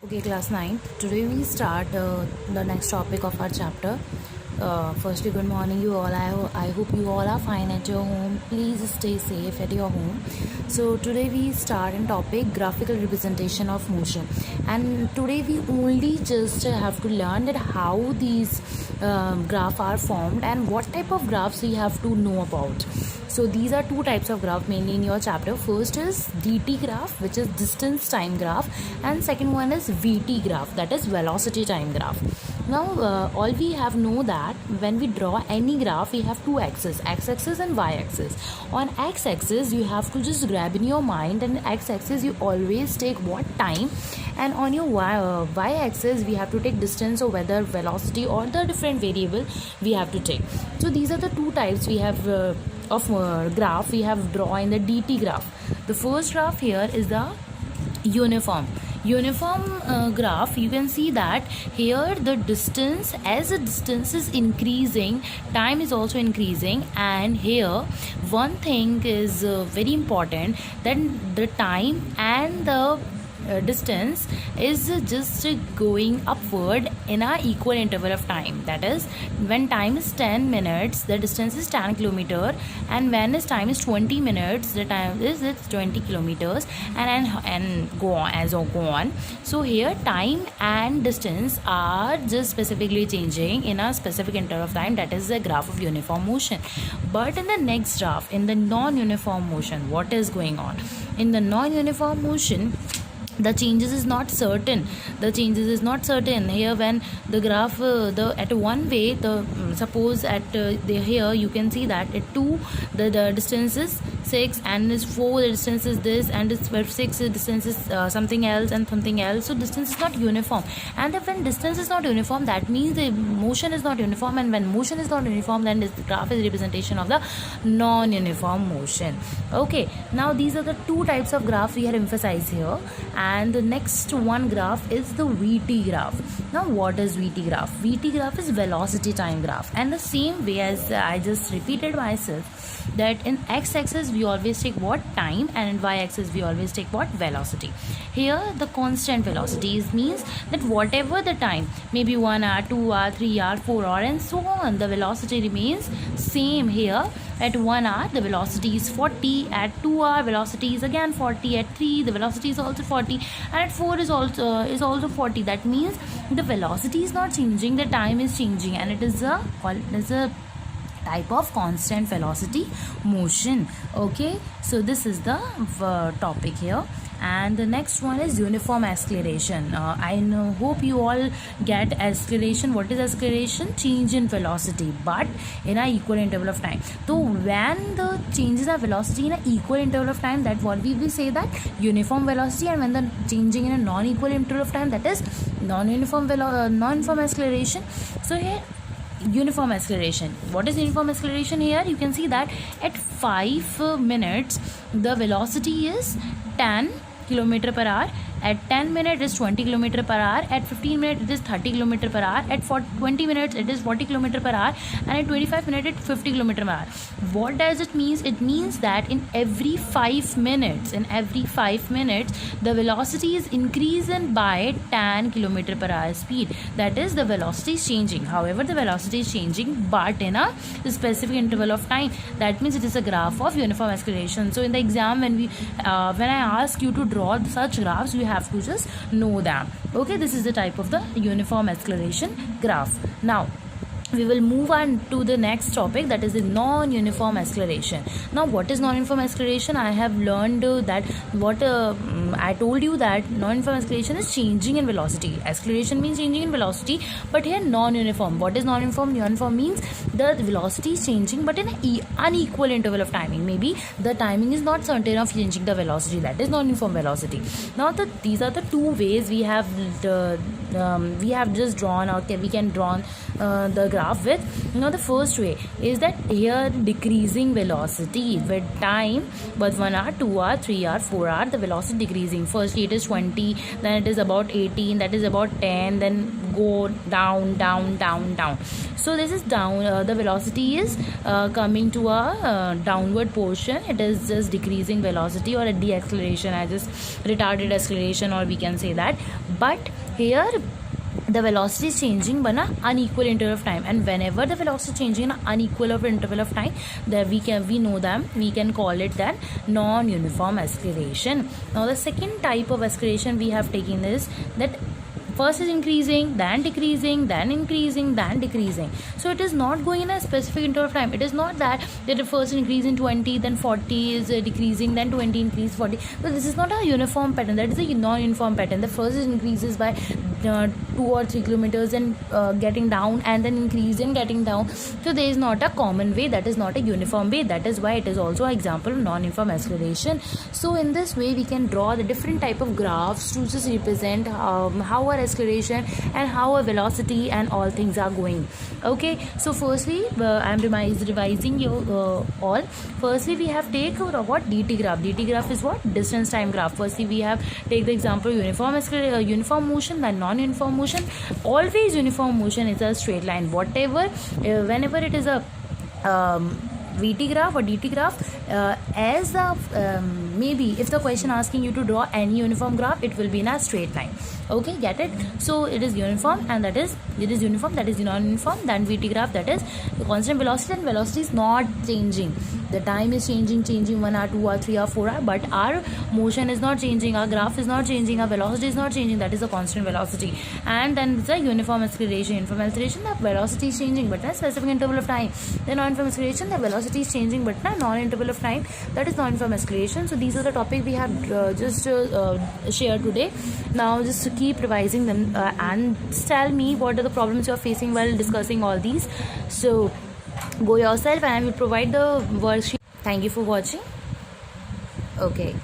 Okay, class 9. Today we start the next topic of our chapter. Firstly, good morning, you all. I hope you all are fine at your home. Please stay safe at your home. So, today we start in topic graphical representation of motion. And today we only just have to learn that how these graphs are formed and what type of graphs we have to know about. So these are two types of graph mainly in your chapter. First is dt graph, which is distance time graph, and second one is vt graph, that is velocity time graph. Now all we have know that when we draw any graph we have two axes, x-axis and y-axis. On x-axis you have to just grab in your mind, and x-axis you always take what time, and on your y-axis we have to take distance or whether velocity or the different variable we have to take. So these are the two types we have of graph we have drawn in the dt graph. The first graph here is the uniform graph. You can see that here the distance, as the distance is increasing, time is also increasing, and here one thing is very important, that the time and the distance is just going upward in a equal interval of time. That is, when time is 10 minutes the distance is 10 kilometer, and when is time is 20 minutes the time is it's 20 kilometers, and go on as or go on. So here time and distance are just specifically changing in a specific interval of time. That is the graph of uniform motion. But in the next graph, in the non-uniform motion, what is going on? In the non-uniform motion, the changes is not certain. Here when the graph at one way, suppose at here you can see that at 2 the distance is 6, and is 4 the distance is this, and it's 6 the distance is something else and something else. So distance is not uniform, and when distance is not uniform, that means the motion is not uniform, and when motion is not uniform, then this graph is representation of the non-uniform motion. Okay, now these are the two types of graph we have emphasized here. And the next one graph is the VT graph. Now what is VT graph? VT graph is velocity time graph, and the same way as I just repeated myself, that in x-axis we always take what time, and in y-axis we always take what velocity. Here the constant velocity means that whatever the time, maybe 1 hour, 2 hour, 3 hour, 4 hour, and so on, the velocity remains same. Here at 1 hour the velocity is 40, at 2 hour velocity is again 40, at 3 the velocity is also 40, and at 4 is also 40. That means the velocity is not changing, the time is changing, and it is a type of constant velocity motion. Okay, so this is the topic here. And the next one is uniform acceleration. I hope you all get acceleration. What is acceleration? Change in velocity, but in an equal interval of time. So when the changes of velocity in an equal interval of time, that what we will say that uniform velocity, and when the changing in a non-equal interval of time, that is non-uniform acceleration. So here uniform acceleration. What is uniform acceleration? Here you can see that at 5 minutes the velocity is 10 kilometer per hour, at 10 minutes it is 20 kilometer per hour, at 15 minutes it is 30 kilometer per hour, at 20 minutes it is 40 kilometer per hour, and at 25 minutes it is 50 kilometer per hour. What does it mean? It means that in every 5 minutes the velocity is increasing by 10 kilometer per hour speed. That is, the velocity is changing. However, the velocity is changing but in a specific interval of time. That means it is a graph of uniform acceleration. So in the exam, when I ask you to draw such graphs, you have to just know them. Okay, this is the type of the uniform acceleration graph. Now we will move on to the next topic, that is the non-uniform acceleration. Now what is non-uniform acceleration? I have learned that I told you that non-uniform acceleration is changing in velocity. Acceleration means changing in velocity, but here non-uniform. What is non-uniform? Uniform means the velocity is changing but in an unequal interval of timing. Maybe the timing is not certain of changing the velocity. That is non-uniform velocity. Now these are the two ways we have just drawn, or we can draw the graph with. Now the first way is that here decreasing velocity with time, but 1 hour, 2 hour, 3 hour, 4 hour, the velocity decreasing. Firstly it is 20, then it is about 18, that is about 10, then go down, down, down, down. So this is down, the velocity is coming to a downward portion. It is just decreasing velocity or a deceleration, I just retarded acceleration, or we can say that. But here the velocity is changing but an unequal interval of time, and whenever the velocity is changing in an unequal of interval of time, that we can call it that non-uniform acceleration. Now the second type of acceleration we have taken is that first is increasing, then decreasing, then increasing, then decreasing. So it is not going in a specific interval of time. It is not that the first increase in 20, then 40 is decreasing, then 20 increase 40. So this is not a uniform pattern. That is a non-uniform pattern. The first increases by 2 or 3 kilometers and getting down, and then increase and getting down. So there is not a common way. That is not a uniform way. That is why it is also an example of non-uniform acceleration. So in this way we can draw the different type of graphs to just represent how our acceleration and how a velocity and all things are going. Okay, so firstly I am revising you all. Firstly we have take what dt graph. Dt graph is what? Distance time graph. Firstly we have take the example uniform motion, then non-uniform motion. Always uniform motion is a straight line. Whatever whenever it is a VT graph or DT graph, as the maybe if the question asking you to draw any uniform graph, it will be in a straight line. Okay, get it? So it is uniform, and that is uniform, that is non-uniform. Then VT graph, that is the constant velocity, and velocity is not changing. The time is changing 1 hour, 2 hour, 3 hour, 4 hour, but our motion is not changing, our graph is not changing, our velocity is not changing. That is the constant velocity. And then the uniform acceleration. Uniform acceleration, the velocity is changing but in a specific interval of time. The non-uniform acceleration, the velocity is changing but in a non-interval of time. That is non-uniform acceleration. So these are the topics we have just shared today. Now just keep revising them and tell me what are the problems you are facing while discussing all these. So go yourself and I will provide the worksheet. Thank you for watching. Okay.